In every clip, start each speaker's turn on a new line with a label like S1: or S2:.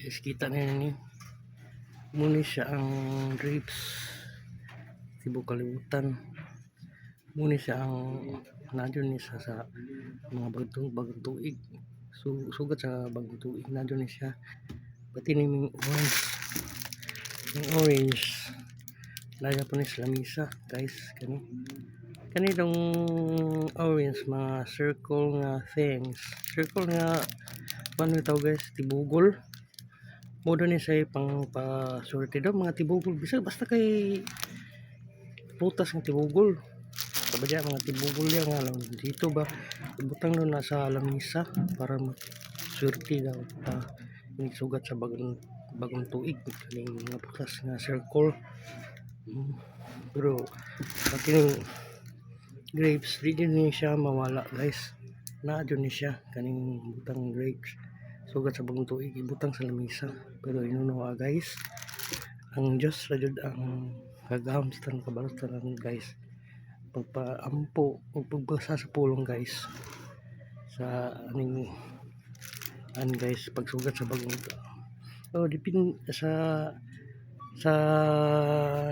S1: Guys, kita na yun ni. Muna siya ang grapes. Tibo kalimutan. Muna siya ang nadyo ni sa mga bagong tuig. Sugat sa bagong tuig. Nadyo ni siya. Pati ni yung orange. Yung orange. Laya po ni sa lamisa. Guys, kanitong orange, mga circle nga things. Circle nga, paano ito guys? Tibugol. Modo ni say pang pasurti daw mga tibugol bisa basta kay putas ng tibugol kabadya mga tibugol yan nga lang dito ba ibutang doon nasa lamisa para surti daw hindi sugat sa bagong tuig kaning mga putas nga circle. Pero pati yung grapes di din siya mawala guys, na dyan ni siya kaning butang grapes sugat sa bagong tuig ibutang sa lamisa. Pero inunuha guys, ang Diyos rajud ang kagahom sa tanang kabalutan guys, pagpaampo o pagbasa sa pulong guys sa aning guys pagsugat sa bagong dipin sa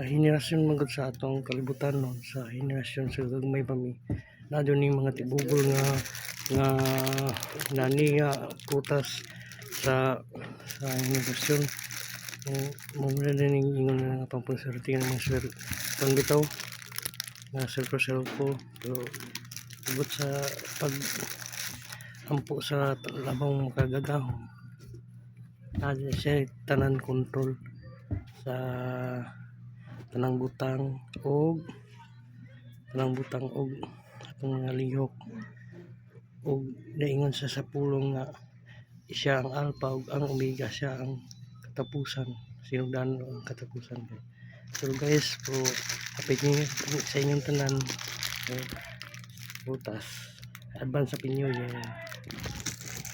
S1: henerasyon magod sa atong kalibutan no, sa henerasyon sa gagmay pa mi na doon yung mga tibugol nga nani nga putas sa henerasyon muna na ning ingon na pangponserte ng mga sir pang bitaw na circle pero tubot sa pag ampo sa labang makagagahom na siya tanan control sa tanang butang og atong mga lihok og naingon sa pulong nga siya ang alpha ug ang omega, siya ang katapusan, sinugdan ang katapusan. So guys, po kapit niyo sa inyong tanan butas advance sa pinyo